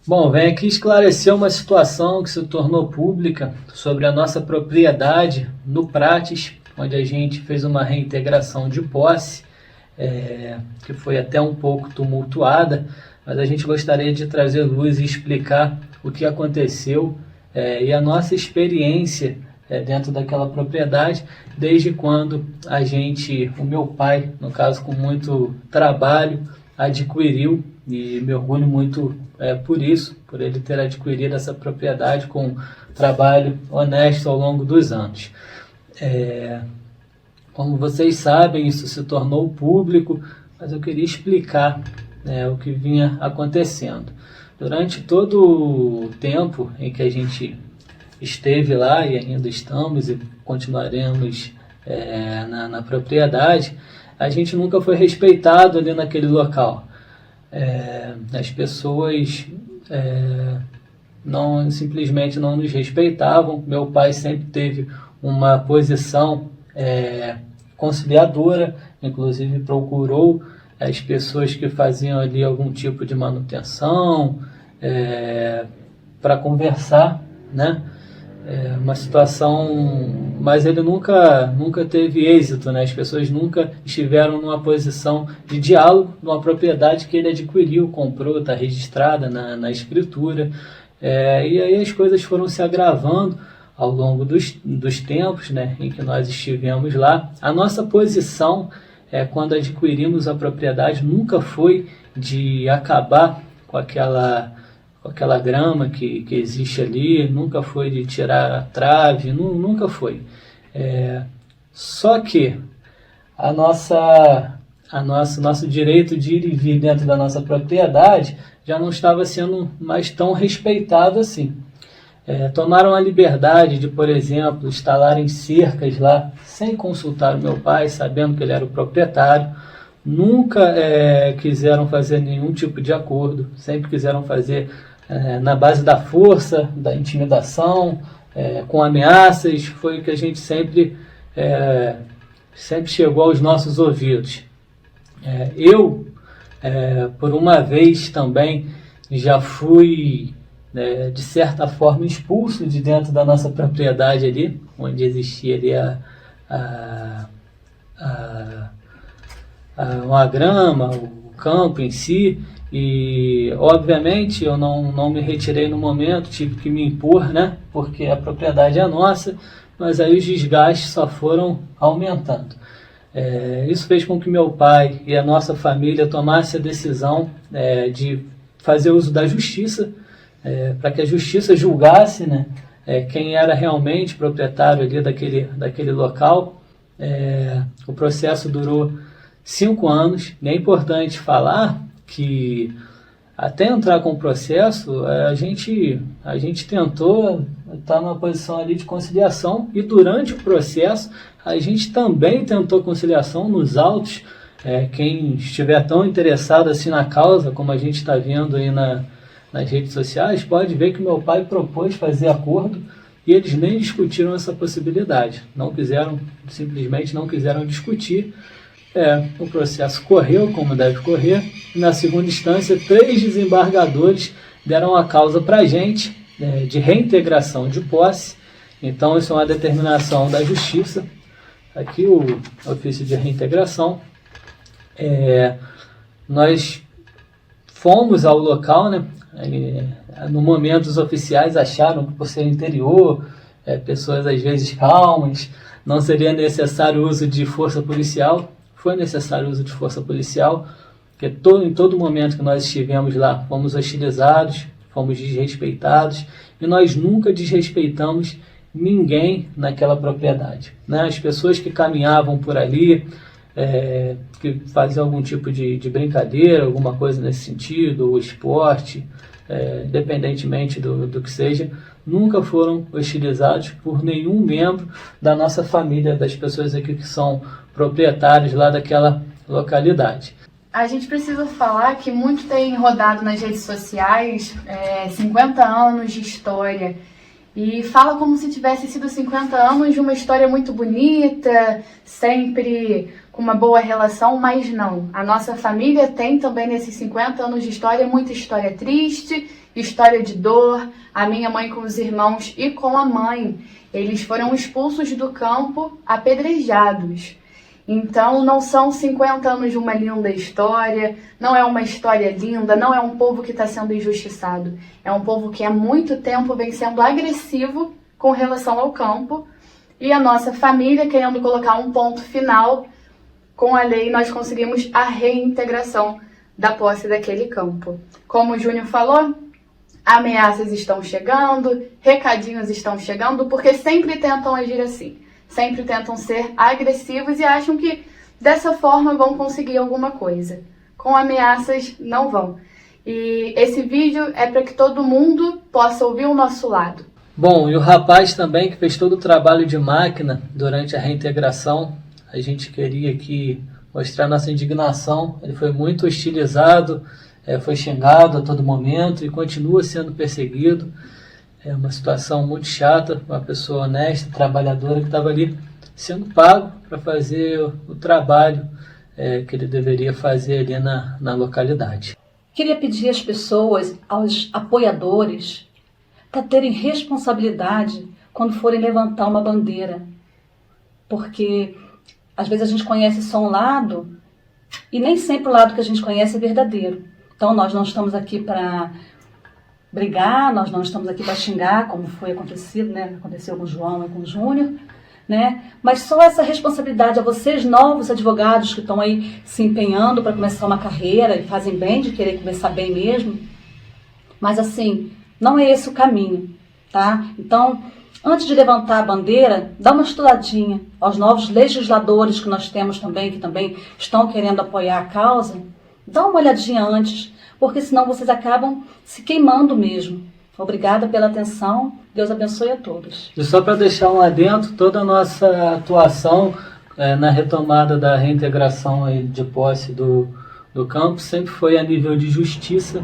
Bom, venho aqui esclarecer uma situação que se tornou pública sobre a nossa propriedade no Prates, onde a gente fez uma reintegração de posse, que foi até um pouco tumultuada, mas a gente gostaria de trazer luz e explicar o que aconteceu e a nossa experiência dentro daquela propriedade, desde quando o meu pai, no caso com muito trabalho, adquiriu, e me orgulho muito por isso, por ele ter adquirido essa propriedade com trabalho honesto ao longo dos anos. Como vocês sabem, isso se tornou público, mas eu queria explicar o que vinha acontecendo. Durante todo o tempo em que a gente esteve lá, e ainda estamos e continuaremos na propriedade, a gente nunca foi respeitado ali naquele local. As pessoas simplesmente não nos respeitavam. Meu pai sempre teve uma posição conciliadora, inclusive procurou as pessoas que faziam ali algum tipo de manutenção para conversar, né? Uma situação, mas ele nunca teve êxito, né? As pessoas nunca estiveram numa posição de diálogo numa propriedade que ele adquiriu, comprou, está registrada na escritura, e aí as coisas foram se agravando ao longo dos tempos, né, em que nós estivemos lá. A nossa posição quando adquirimos a propriedade nunca foi de acabar com aquela grama que existe ali, nunca foi de tirar a trave, nunca foi. Só que nosso direito de ir e vir dentro da nossa propriedade já não estava sendo mais tão respeitado assim. Tomaram a liberdade de, por exemplo, instalarem cercas lá, sem consultar o meu pai, sabendo que ele era o proprietário. Nunca quiseram fazer nenhum tipo de acordo, sempre quiseram fazer na base da força, da intimidação, com ameaças. Foi o que a gente sempre chegou aos nossos ouvidos. Eu, por uma vez também, já fui, de certa forma, expulso de dentro da nossa propriedade ali, onde existia ali uma grama, o campo em si, e obviamente eu não me retirei no momento, tive que me impor, né, porque a propriedade é nossa, mas aí os desgastes só foram aumentando. Isso fez com que meu pai e a nossa família tomasse a decisão de fazer uso da justiça, para que a justiça julgasse, né, quem era realmente proprietário ali daquele local. O processo durou 5 anos, e é importante falar que até entrar com o processo, a gente tentou estar numa posição ali de conciliação, e durante o processo a gente também tentou conciliação nos autos. Quem estiver tão interessado assim na causa, como a gente está vendo aí nas redes sociais, pode ver que meu pai propôs fazer acordo e eles nem discutiram essa possibilidade. Simplesmente não quiseram discutir. O processo correu como deve correr, e na segunda instância 3 desembargadores deram a causa para a gente, de reintegração de posse. Então isso é uma determinação da justiça. Aqui o ofício de reintegração. Nós fomos ao local, né? No momento os oficiais acharam que, por ser interior, pessoas às vezes calmas, não seria necessário o uso de força policial. Foi necessário o uso de força policial, porque em todo momento que nós estivemos lá, fomos hostilizados, fomos desrespeitados, e nós nunca desrespeitamos ninguém naquela propriedade, né? As pessoas que caminhavam por ali, que faziam algum tipo de brincadeira, alguma coisa nesse sentido, ou esporte, independentemente do que seja, nunca foram hostilizados por nenhum membro da nossa família, das pessoas aqui que são proprietários lá daquela localidade. A gente precisa falar que muito tem rodado nas redes sociais 50 anos de história, e fala como se tivesse sido 50 anos de uma história muito bonita, sempre com uma boa relação, mas não. A nossa família tem também nesses 50 anos de história muita história triste, história de dor. A minha mãe com os irmãos e com a mãe, eles foram expulsos do campo, apedrejados. Então não são 50 anos de uma linda história, não é uma história linda, não é um povo que está sendo injustiçado. É um povo que há muito tempo vem sendo agressivo com relação ao campo, e a nossa família querendo colocar um ponto final. Com a lei nós conseguimos a reintegração da posse daquele campo. Como o Júnior falou, ameaças estão chegando, recadinhos estão chegando, porque sempre tentam agir assim. Sempre tentam ser agressivos e acham que dessa forma vão conseguir alguma coisa. Com ameaças não vão. E esse vídeo é para que todo mundo possa ouvir o nosso lado. Bom, e o rapaz também que fez todo o trabalho de máquina durante a reintegração, a gente queria aqui mostrar nossa indignação. Ele foi muito hostilizado, foi xingado a todo momento e continua sendo perseguido. É uma situação muito chata, uma pessoa honesta, trabalhadora, que estava ali sendo pago para fazer o trabalho que ele deveria fazer ali na localidade. Queria pedir às pessoas, aos apoiadores, para terem responsabilidade quando forem levantar uma bandeira. Porque às vezes a gente conhece só um lado e nem sempre o lado que a gente conhece é verdadeiro. Então nós não estamos aqui para brigar, nós não estamos aqui para xingar, como foi acontecido, né? Aconteceu com o João e com o Júnior, né? Mas só essa responsabilidade a vocês, novos advogados que estão aí se empenhando para começar uma carreira e fazem bem de querer começar bem mesmo. Mas assim, não é esse o caminho, tá? Então, antes de levantar a bandeira, dá uma estudadinha aos novos legisladores que nós temos também, que também estão querendo apoiar a causa. Dá uma olhadinha antes, porque senão vocês acabam se queimando mesmo. Obrigada pela atenção, Deus abençoe a todos. E só para deixar um adendo, toda a nossa atuação na retomada da reintegração aí de posse do campo sempre foi a nível de justiça,